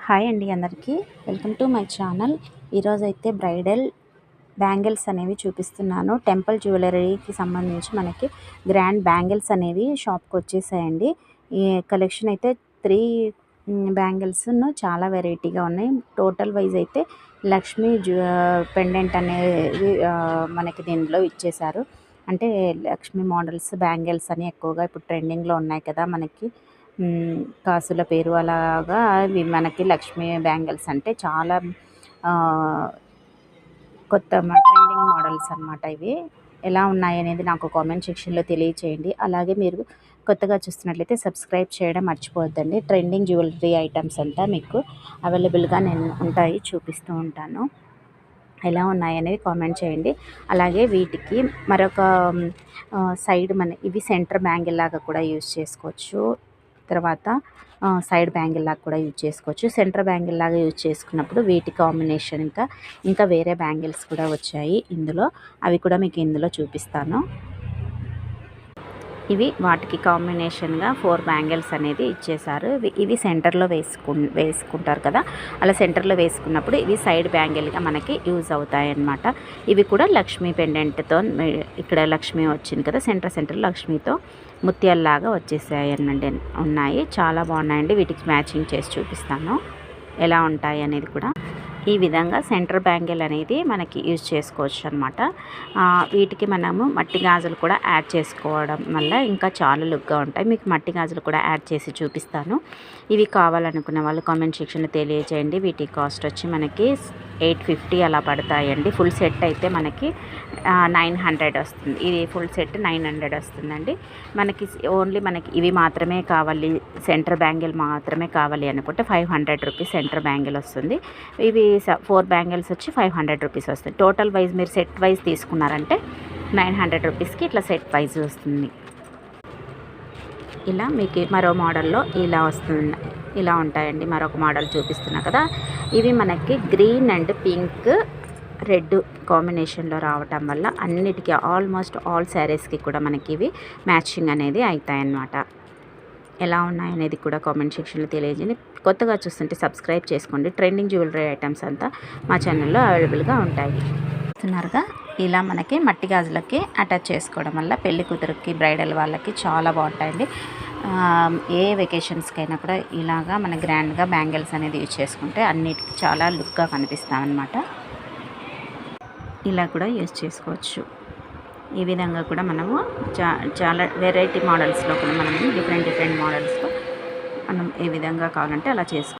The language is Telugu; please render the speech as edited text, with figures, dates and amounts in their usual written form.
హాయ్ అండి అందరికీ వెల్కమ్ టు మై ఛానల్. ఈరోజైతే బ్రైడల్ బ్యాంగిల్స్ అనేవి చూపిస్తున్నాను. టెంపుల్ జ్యువెలరీకి సంబంధించి మనకి గ్రాండ్ బ్యాంగిల్స్ అనేవి షాప్కి వచ్చేసాయండి. ఈ కలెక్షన్ అయితే 3 బ్యాంగిల్స్ చాలా వెరైటీగా ఉన్నాయి. టోటల్ వైజ్ అయితే లక్ష్మీ పెండెంట్ అనేది మనకి దీనిలో ఇచ్చేశారు. అంటే లక్ష్మీ మోడల్స్ బ్యాంగిల్స్ అని ఎక్కువగా ఇప్పుడు ట్రెండింగ్లో ఉన్నాయి కదా మనకి. కాసుల పేరు అలాగా ఇవి మనకి లక్ష్మీ బ్యాంగిల్స్ అంటే చాలా కొత్త ట్రెండింగ్ మోడల్స్ అనమాట. ఇవి ఎలా ఉన్నాయి అనేది నాకు కామెంట్ సెక్షన్లో తెలియచేయండి. అలాగే మీరు కొత్తగా చూస్తున్నట్లయితే సబ్స్క్రైబ్ చేయడం మర్చిపోవద్దండి. ట్రెండింగ్ జ్యువెలరీ ఐటమ్స్ అంతా మీకు అవైలబుల్గా నేను ఉంటాయి, చూపిస్తూ ఉంటాను. ఎలా ఉన్నాయి అనేది కామెంట్ చేయండి. అలాగే వీటికి మరొక సైడ్ ఇవి సెంటర్ బ్యాంగిల్ లాగా కూడా యూజ్ చేసుకోవచ్చు. తర్వాత సైడ్ బ్యాంగిల్ లాగా కూడా యూజ్ చేసుకోవచ్చు. సెంటర్ బ్యాంగిల్ లాగా యూజ్ చేసుకున్నప్పుడు వీటి కాంబినేషన్ ఇంకా వేరే బ్యాంగిల్స్ కూడా వచ్చాయి ఇందులో. అవి కూడా మీకు ఇందులో చూపిస్తాను. ఇవి వాటికి కాంబినేషన్గా 4 బ్యాంగిల్స్ అనేది ఇచ్చేసారు. ఇవి సెంటర్లో వేసుకుంటారు కదా, అలా సెంటర్లో వేసుకున్నప్పుడు ఇవి సైడ్ బ్యాంగిల్గా మనకి యూజ్ అవుతాయి అన్నమాట. ఇవి కూడా లక్ష్మీ పెండెంట్తో, ఇక్కడ లక్ష్మీ వచ్చింది కదా, సెంటర్ లక్ష్మీతో ముత్యాల్లాగా వచ్చేసాయి అన్నట్టు ఉన్నాయి. చాలా బాగున్నాయండి. వీటికి మ్యాచింగ్ చేసి చూపిస్తాను ఎలా ఉంటాయి అనేది కూడా. ఈ విధంగా సెంటర్ బ్యాంగిల్ అనేది మనకి యూజ్ చేసుకోవచ్చు అనమాట. వీటికి మనము మట్టి గాజులు కూడా యాడ్ చేసుకోవడం వల్ల ఇంకా చాలా లుక్గా ఉంటాయి. మీకు మట్టి గాజులు కూడా యాడ్ చేసి చూపిస్తాను. ఇవి కావాలనుకున్న వాళ్ళు కామెంట్ సెక్షన్లో తెలియజేయండి. వీటి కాస్ట్ వచ్చి మనకి 850 అలా పడతాయండి. ఫుల్ సెట్ అయితే మనకి 900 వస్తుంది. ఇది ఫుల్ సెట్ 900 వస్తుందండి. మనకి ఇవి మాత్రమే కావాలి, సెంటర్ బ్యాంగిల్ మాత్రమే కావాలి అనుకుంటే 500 రూపీస్ సెంటర్ బ్యాంగిల్ వస్తుంది. ఇవి 4 బ్యాంగిల్స్ వచ్చి 500 రూపీస్ వస్తుంది. టోటల్ వైజ్ మీరు సెట్ వైజ్ తీసుకున్నారంటే 900 రూపీస్కి ఇట్లా సెట్ వైజ్ వస్తుంది. ఇలా మీకు మరో మోడల్లో ఇలా ఉంటాయండి. మరొక మోడల్ చూపిస్తున్నా కదా, ఇవి మనకి గ్రీన్ అండ్ పింక్ రెడ్ కాంబినేషన్లో రావటం వల్ల అన్నిటికీ ఆల్మోస్ట్ ఆల్ శారీస్కి కూడా మనకి ఇవి మ్యాచింగ్ అనేది అవుతాయన్నమాట. ఎలా ఉన్నాయనేది కూడా కామెంట్ సెక్షన్లో తెలియజేయండి. కొత్తగా చూస్తుంటే సబ్స్క్రైబ్ చేసుకోండి. ట్రెండింగ్ జ్యువెలరీ ఐటమ్స్ అంతా మా ఛానల్లో అవైలబుల్గా ఉంటాయి. చూస్తున్నారుగా, ఇలా మనకి మట్టి గాజులకి అటాచ్ చేసుకోవడం వల్ల పెళ్లి కూతురికి, బ్రైడల్ వాళ్ళకి చాలా బాగుంటాయండి. ఏ వెకేషన్స్కైనా కూడా ఇలాగా మన గ్రాండ్గా బ్యాంగిల్స్ అనేది యూజ్ చేసుకుంటే అన్నిటికీ చాలా లుక్గా కనిపిస్తామన్నమాట. ఇలా కూడా యూజ్ చేసుకోవచ్చు. ఈ విధంగా కూడా మనము చాలా వెరైటీ మోడల్స్లో కూడా మనము డిఫరెంట్ మోడల్స్లో మనం ఏ విధంగా కావాలంటే అలా చేసుకోవచ్చు.